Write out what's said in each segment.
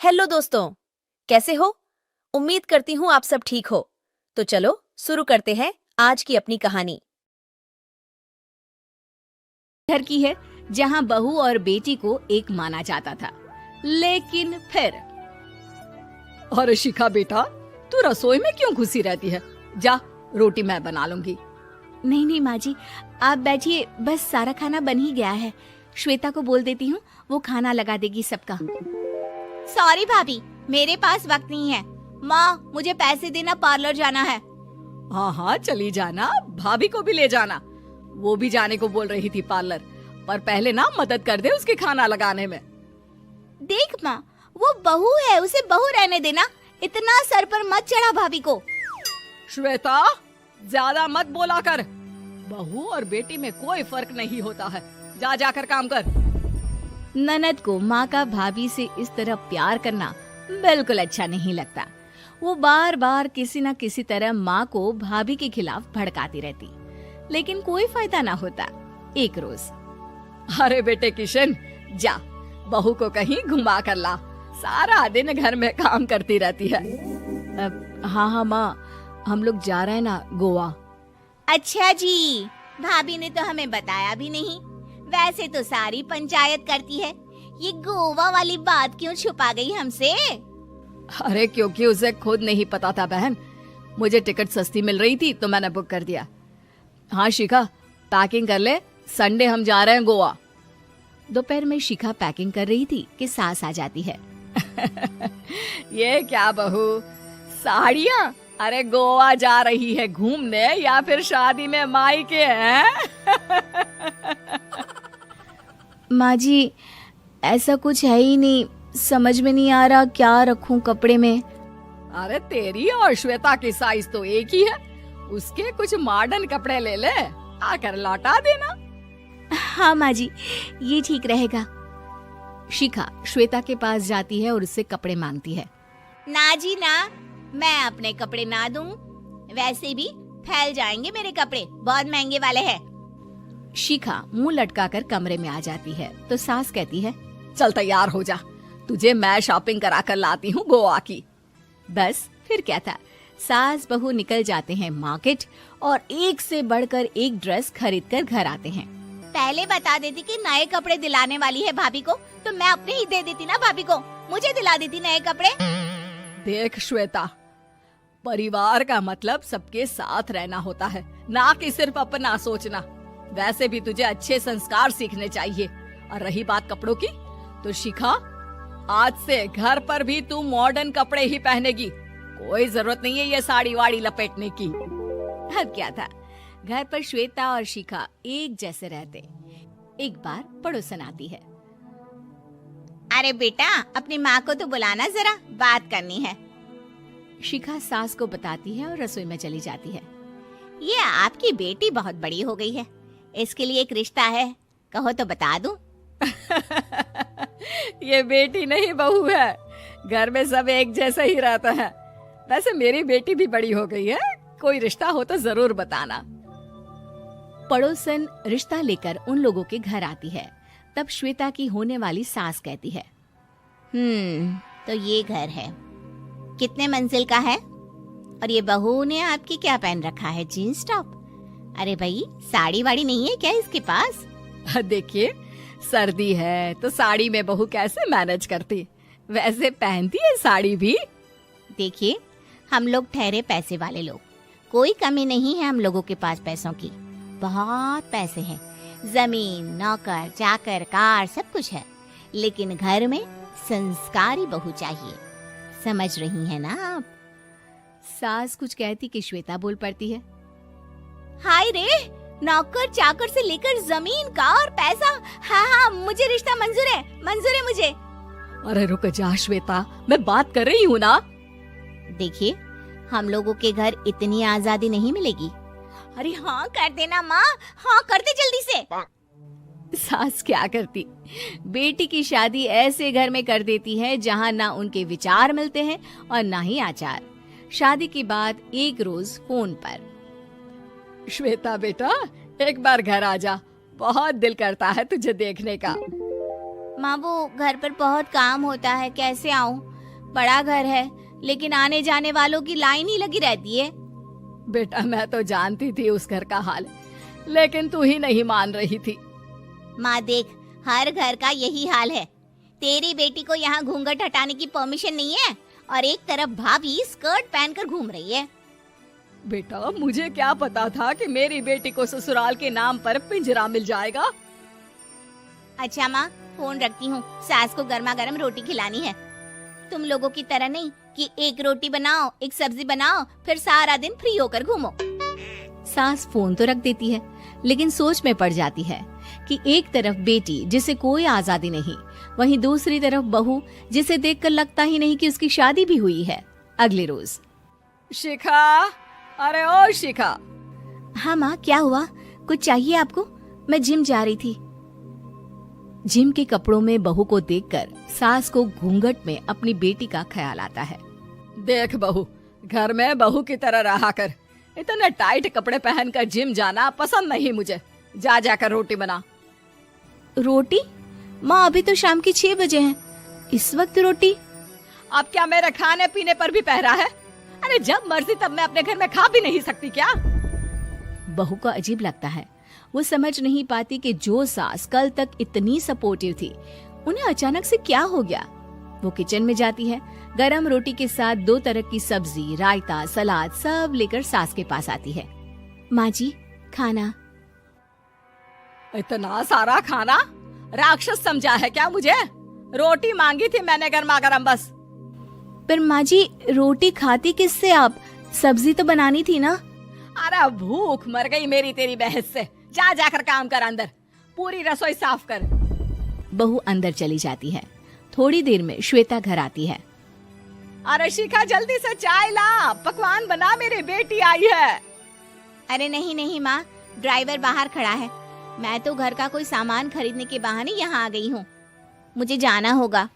Hello दोस्तों, कैसे हो? उम्मीद करती हूँ आप सब ठीक हो। तो चलो शुरू करते हैं आज की अपनी कहानी। घर की है जहाँ बहू और बेटी को एक माना जाता था, लेकिन फिर अरे शिखा बेटा, तू रसोई में क्यों घुसी रहती है? जा, रोटी मैं बना लूंगी। नहीं नहीं माँ जी, आप बैठिए, बस सारा खाना बन ही गया है। श्वेता को बोल देती हूँ, वो खाना लगा देगी सबका। सॉरी भाभी, मेरे पास वक्त नहीं है। माँ, मुझे पैसे देना, पार्लर जाना है। हाँ हाँ चली जाना, भाभी को भी ले जाना। वो भी जाने को बोल रही थी पार्लर, पर पहले ना मदद कर दे उसके खाना लगाने में। देख माँ, वो बहू है, उसे बहू रहने देना। इतना सर पर मत चढ़ा भाभी को। श्वेता, ज्यादा मत बोला कर। बहू और बेटी में कोई फर्क नहीं होता है। जा जाकर काम कर। ननद को माँ का भाभी से इस तरह प्यार करना बिल्कुल अच्छा नहीं लगता। वो बार बार किसी न किसी तरह माँ को भाभी के खिलाफ भड़काती रहती, लेकिन कोई फायदा ना होता। एक रोज, अरे बेटे किशन, जा बहू को कहीं घुमा कर ला। सारा दिन घर में काम करती रहती है। हाँ हाँ माँ, हम लोग जा रहे हैं ना गोवा। अच्छा जी, भाभी ने तो हमें बताया भी नहीं। वैसे तो सारी पंचायत करती है, ये गोवा वाली बात क्यों छुपा गई हमसे? अरे क्योंकि उसे खुद नहीं पता था बहन। मुझे टिकट सस्ती मिल रही थी तो मैंने बुक कर दिया। हाँ शिखा, पैकिंग कर ले, संडे हम जा रहे हैं गोवा। दोपहर में शिखा पैकिंग कर रही थी कि सास आ जाती है। ये क्या बहू, साड़ियाँ? अरे गोवा जा रही है घूमने या फिर शादी में मायके हैं? माँ जी, ऐसा कुछ है ही नहीं, समझ में नहीं आ रहा क्या रखूं कपड़े में। अरे तेरी और श्वेता की साइज तो एक ही है, उसके कुछ मॉडर्न कपड़े ले ले, आकर लौटा देना। हाँ माँ जी, ये ठीक रहेगा। शिखा श्वेता के पास जाती है और उससे कपड़े मांगती है। ना जी ना, मैं अपने कपड़े ना दूं। वैसे भी फैल जाएंगे मेरे कपड़े, बहुत महंगे वाले हैं। शिखा मुंह लटकाकर कमरे में आ जाती है तो सास कहती है, चल तैयार हो जा, तुझे मैं शॉपिंग करा कर लाती हूँ गोवा की। बस फिर क्या था, सास बहू निकल जाते हैं मार्केट और एक से बढ़कर एक ड्रेस खरीद कर घर आते हैं। पहले बता देती कि नए कपड़े दिलाने वाली है भाभी को, तो मैं अपने ही दे देती ना भाभी को, मुझे दिला देती नए कपड़े। देख श्वेता, परिवार का मतलब सबके साथ रहना होता है, ना कि सिर्फ अपना सोचना। वैसे भी तुझे अच्छे संस्कार सीखने चाहिए। और रही बात कपड़ों की, तो शिखा, आज से घर पर भी तू मॉडर्न कपड़े ही पहनेगी। कोई जरूरत नहीं है ये साड़ी वाड़ी लपेटने की। अब क्या था, घर पर श्वेता और शिखा एक जैसे रहते। एक बार पड़ोसन आती है। अरे बेटा, अपनी माँ को तो बुलाना, जरा बात करनी है। शिखा सास को बताती है और रसोई में चली जाती है। ये आपकी बेटी बहुत बड़ी हो गई है, इसके लिए एक रिश्ता है, कहो तो बता दूं। ये बेटी नहीं बहू है, घर में सब एक जैसा ही रहता है। वैसे मेरी बेटी भी बड़ी हो गई है, कोई रिश्ता हो तो जरूर बताना। पड़ोसन रिश्ता लेकर उन लोगों के घर आती है। तब श्वेता की होने वाली सास कहती है, तो ये घर है, कितने मंजिल का है? और ये बहू ने आपकी क्या पहन रखा है, जीन्स टॉप? अरे भाई, साड़ी वाड़ी नहीं है क्या इसके पास? देखिए, सर्दी है तो साड़ी में बहू कैसे मैनेज करती, वैसे पहनती है साड़ी भी। देखिए, हम लोग ठहरे पैसे वाले लोग, कोई कमी नहीं है हम लोगों के पास पैसों की, बहुत पैसे हैं, जमीन, नौकर चाकर, कार, सब कुछ है, लेकिन घर में संस्कारी बहू चाहिए। समझ रही है ना आप? सास कुछ कहती कि श्वेता बोल पड़ती है, हाय रे, नौकर चाकर से लेकर जमीन, कार, पैसा, हाँ हाँ, मुझे रिश्ता मंजूर है, मंजूर है मुझे। अरे रुक जा श्वेता, मैं बात कर रही हूँ ना। देखिए, हम लोगों के घर इतनी आजादी नहीं मिलेगी। अरे हाँ कर देना माँ, हाँ कर दे जल्दी से। सास क्या करती, बेटी की शादी ऐसे घर में कर देती है जहाँ ना उनके विचार मिलते हैं और ना ही आचार। शादी के बाद एक रोज फोन पर, श्वेता बेटा, एक बार घर आ जा, बहुत दिल करता है तुझे देखने का। माँ वो घर पर बहुत काम होता है, कैसे आऊँ? बड़ा घर है लेकिन आने जाने वालों की लाइन ही लगी रहती है। बेटा मैं तो जानती थी उस घर का हाल, लेकिन तू ही नहीं मान रही थी। माँ देख, हर घर का यही हाल है। तेरी बेटी को यहाँ घूंघट हटाने की परमिशन नहीं है और एक तरफ भाभी स्कर्ट पहनकर घूम रही है। बेटा मुझे क्या पता था कि मेरी बेटी को ससुराल के नाम पर पिंजरा मिल जाएगा। अच्छा माँ, फोन रखती हूँ, सास को गर्मा गर्म रोटी खिलानी है। तुम लोगों की तरह नहीं कि एक रोटी बनाओ, एक सब्जी बनाओ, फिर सारा दिन फ्री होकर घूमो। सास फोन तो रख देती है, लेकिन सोच में पड़ जाती है कि एक तरफ बेटी जिसे कोई आजादी नहीं, वहीं दूसरी तरफ बहू जिसे देखकर लगता ही नहीं कि उसकी शादी भी हुई है। अगले रोज। शिखा, अरे ओ शिखा। हाँ माँ, क्या हुआ? कुछ चाहिए आपको? मैं जिम जा रही थी। जिम के कपड़ों में बहू को देखकर सास को घूंघट में अपनी बेटी का ख्याल आता है। देख बहू, घर में बहू की तरह रहा कर। इतने टाइट कपड़े पहनकर जिम जाना पसंद नहीं मुझे। जा जाकर रोटी बना। रोटी? माँ अभी तो शाम के 6 बजे हैं, इस वक्त रोटी? अब क्या मेरे खाने पीने पर भी पहरा है? अरे जब मर्जी तब मैं अपने घर में खा भी नहीं सकती क्या? बहू को अजीब लगता है। वो समझ नहीं पाती कि जो सास कल तक इतनी सपोर्टिव थी, उन्हें अचानक से क्या हो गया। वो किचन में जाती है, गरम रोटी के साथ 2 तरह की सब्जी, रायता, सलाद सब लेकर सास के पास आती है। माँ जी, खाना। इतना सारा खाना? राक्षस समझा है क्या मुझे? रोटी मांगी थी मैंने गर्मा गर्म बस। पर माँ जी, रोटी खाती किससे आप? सब्जी तो बनानी थी ना। अरे भूख मर गई मेरी तेरी बहस से। जा जाकर काम कर, अंदर पूरी रसोई साफ कर। बहू अंदर चली जाती है। थोड़ी देर में श्वेता घर आती है। अरे शिखा जल्दी से चाय ला, पकवान बना, मेरी बेटी आई है। अरे नहीं नहीं माँ, ड्राइवर बाहर खड़ा है। मैं तो घर का कोई सामान खरीदने के बहाने यहाँ आ गई हूँ, मुझे जाना होगा।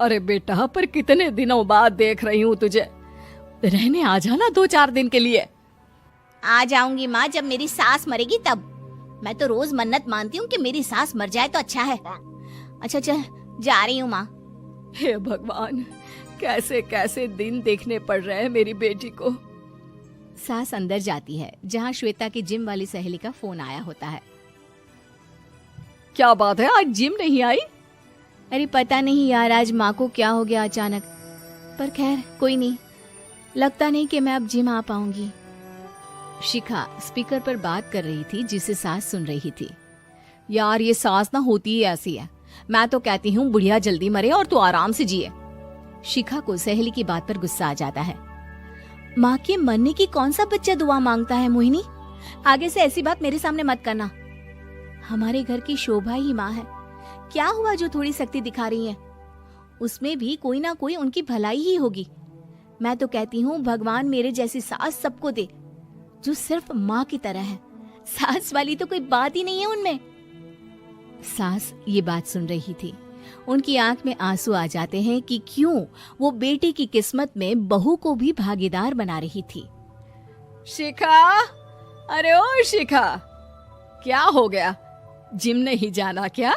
अरे बेटा, पर कितने दिनों बाद देख रही हूँ तुझे, रहने आ जाना 2-4 दिन के लिए। आ जाऊंगी माँ, जब मेरी सास मरेगी तब। मैं तो रोज मन्नत मानती हूँ कि मेरी सास मर जाए तो अच्छा है। अच्छा चल, जा रही हूँ माँ। हे भगवान, कैसे कैसे दिन देखने पड़ रहे हैं मेरी बेटी को। सास अंदर जाती है, जहाँ श्वेता की जिम वाली सहेली का फोन आया होता है। क्या बात है, आज जिम नहीं आई? अरे पता नहीं यार, आज माँ को क्या हो गया अचानक। पर खैर कोई नहीं, लगता नहीं कि मैं अब जिम आ पाऊंगी। शिखा स्पीकर पर बात कर रही थी, जिसे सास सुन रही थी। यार ये सास ना होती ही ऐसी है। मैं तो कहती हूँ बुढ़िया जल्दी मरे और तू आराम से जिए। शिखा को सहेली की बात पर गुस्सा आ जाता है। माँ के मरने की कौन सा बच्चा दुआ मांगता है मोहिनी? आगे से ऐसी बात मेरे सामने मत करना। हमारे घर की शोभा ही माँ है। क्या हुआ जो थोड़ी शक्ति दिखा रही है? उसमें भी कोई ना कोई उनकी भलाई ही होगी। मैं तो कहती हूँ भगवान मेरे जैसी सास सबको दे, जो सिर्फ माँ की तरह है। सास वाली तो कोई बात ही नहीं है उनमें। सास ये बात सुन रही थी। उनकी आंख में आंसू आ जाते हैं कि क्यों वो बेटे की किस्मत में बहू को भी भागीदार बना रही थी। शिखा, अरे ओ शिखा, क्या हो गया? जिम नहीं जाना क्या?